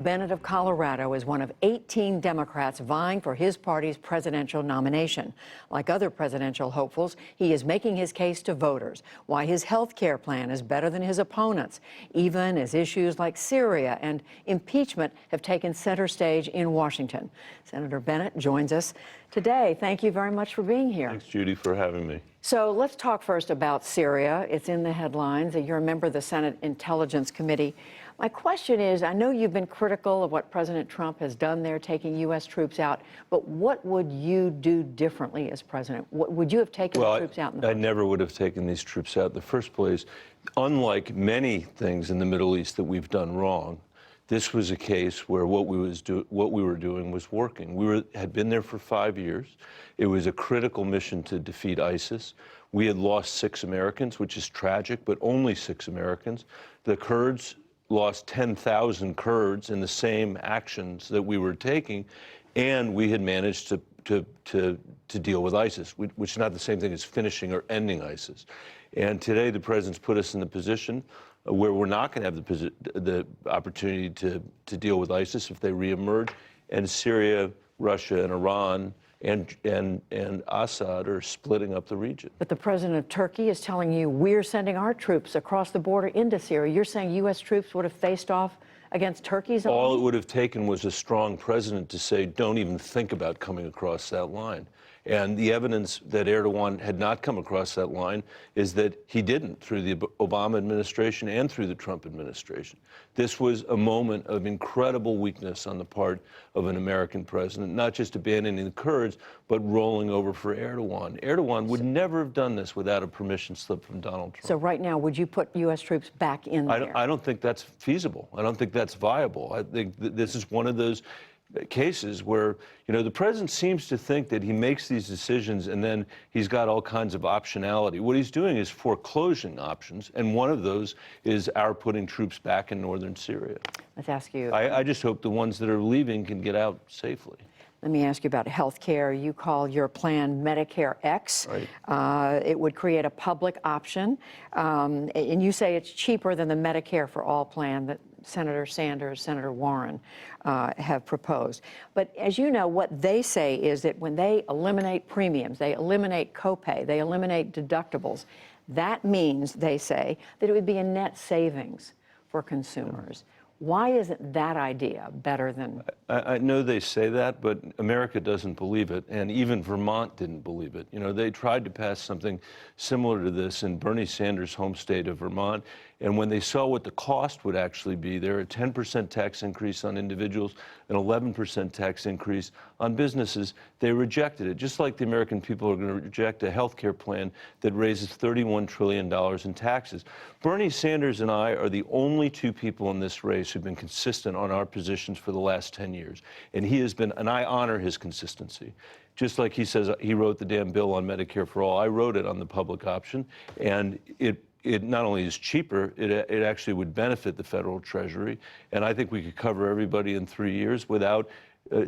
Bennet of Colorado is one of 18 Democrats vying for his party's presidential nomination. Like other presidential hopefuls, he is making his case to voters why his health care plan is better than his opponents, even as issues like Syria and impeachment have taken center stage in Washington. Senator Bennet joins us today. Thank you very much for being here. Thanks, Judy, for having me. So let's talk first about Syria. It's in the headlines. You're a member of the Senate Intelligence Committee. My question is, I know you've been critical of what President Trump has done there, taking U.S. troops out, but what would you do differently as president? What, would you have taken the troops out? I never would have taken these troops out in the first place. Unlike many things in the Middle East that we've done wrong, this was a case where what we were doing was working. We had been there for 5 years. It was a critical mission to defeat ISIS. We had lost 6 Americans, which is tragic, but only 6 Americans. The Kurds lost 10,000 Kurds in the same actions that we were taking, and we had managed to deal with ISIS, which is not the same thing as finishing or ending ISIS. And today the president's put us in the position where we're not going to have the opportunity to deal with ISIS if they reemerge, and Syria, Russia, and Iran and Assad are splitting up the region. But the president of Turkey is telling you we're sending our troops across the border into Syria. You're saying U.S. troops would have faced off against Turkey's army? All it would have taken was a strong president to say, don't even think about coming across that line. And the evidence that Erdogan had not come across that line is that he didn't, through the Obama administration and through the Trump administration. This was a moment of incredible weakness on the part of an American president, not just abandoning the Kurds, but rolling over for Erdogan. Erdogan would never have done this without a permission slip from Donald Trump. So right now, would you put U.S. troops back in there? I don't think that's feasible. I don't think that's viable. I think this is one of those cases where, you know, the president seems to think that he makes these decisions and then he's got all kinds of optionality. What he's doing is foreclosing options, and one of those is our putting troops back in northern Syria. Let's ask you. I just hope the ones that are leaving can get out safely. Let me ask you about health care. You call your plan Medicare X. Right. It would create a public option, and you say it's cheaper than the Medicare for All plan that Senator Sanders, Senator Warren have proposed. But as you know, what they say is that when they eliminate premiums, they eliminate copay, they eliminate deductibles, that means, they say, that it would be a net savings for consumers. Why isn't that idea better than... I know they say that, but America doesn't believe it, and even Vermont didn't believe it. You know, they tried to pass something similar to this in Bernie Sanders' home state of Vermont, and when they saw what the cost would actually be, there a 10% tax increase on individuals, an 11% tax increase on businesses, they rejected it, just like the American people are going to reject a health care plan that raises $31 trillion in taxes. Bernie Sanders and I are the only 2 people in this race who've been consistent on our positions for the last 10 years. And he has been, and I honor his consistency. Just like he says he wrote the damn bill on Medicare for All, I wrote it on the public option, and it not only is cheaper, it actually would benefit the federal treasury, and I think we could cover everybody in 3 years without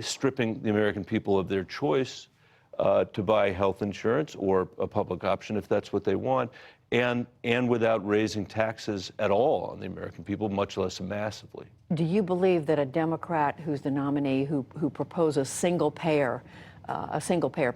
stripping the American people of their choice to buy health insurance or a public option if that's what they want, and without raising taxes at all on the American people, much less massively. Do you believe that a Democrat who's the nominee who proposes a single payer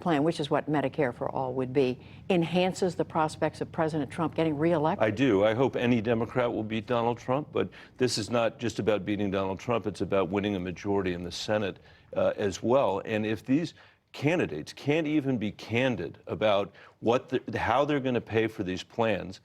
plan, which is what Medicare for All would be, enhances the prospects of President Trump getting reelected? I do. I hope any Democrat will beat Donald Trump, but this is not just about beating Donald Trump. It's about winning a majority in the Senate as well. And if these candidates can't even be candid about how they're going to pay for these plans,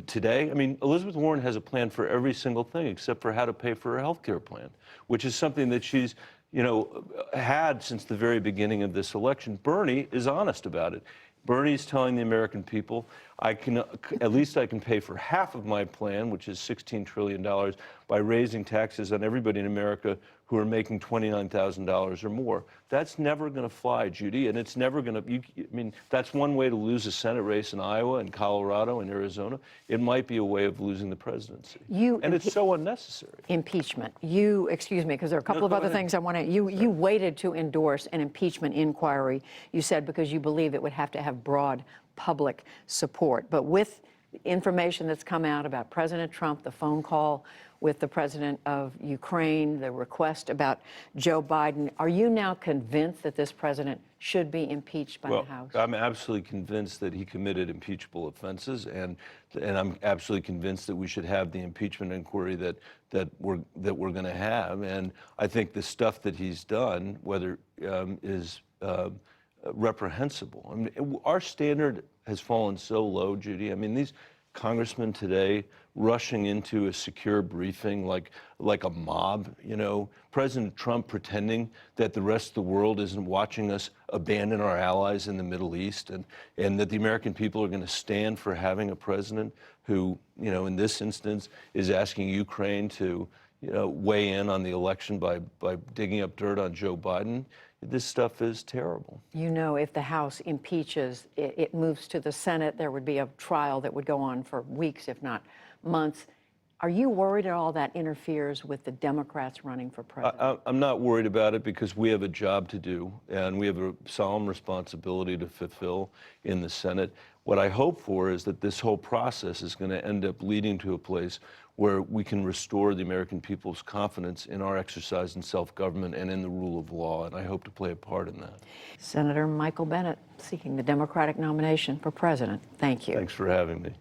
today, I mean, Elizabeth Warren has a plan for every single thing except for how to pay for her health care plan, which is something that she's, you know, had since the very beginning of this election. Bernie is honest about it. Bernie's telling the American people, at least I can pay for half of my plan, which is $16 trillion, by raising taxes on everybody in America who are making $29,000 or more. That's never going to fly, Judy, and it's never going to, I mean, that's one way to lose a Senate race in Iowa and Colorado and Arizona. It might be a way of losing the presidency. And it's so unnecessary. Impeachment. Excuse me, because there are a couple of other things I want to, you waited to endorse an impeachment inquiry, you said, because you believe it would have to have broad public support. But with information that's come out about President Trump, the phone call with the president of Ukraine, the request about Joe Biden, are you now convinced that this president should be impeached by the House? I'm absolutely convinced that he committed impeachable offenses, and I'm absolutely convinced that we should have the impeachment inquiry that we're going to have. And I think the stuff that he's done, whether is reprehensible. I mean, our standard has fallen so low, Judy. I mean, these congressmen today rushing into a secure briefing like a mob, you know, President Trump pretending that the rest of the world isn't watching us abandon our allies in the Middle East, and that the American people are going to stand for having a president who, you know, in this instance is asking Ukraine to, you know, weigh in on the election by digging up dirt on Joe Biden. This stuff is terrible. You know, if the House impeaches, it moves to the Senate, there would be a trial that would go on for weeks, if not months. Are you worried at all that interferes with the Democrats running for president? I'm not worried about it because we have a job to do, and we have a solemn responsibility to fulfill in the Senate. What I hope for is that this whole process is going to end up leading to a place where we can restore the American people's confidence in our exercise in self-government and in the rule of law, and I hope to play a part in that. Senator Michael Bennet seeking the Democratic nomination for president. Thank you. Thanks for having me.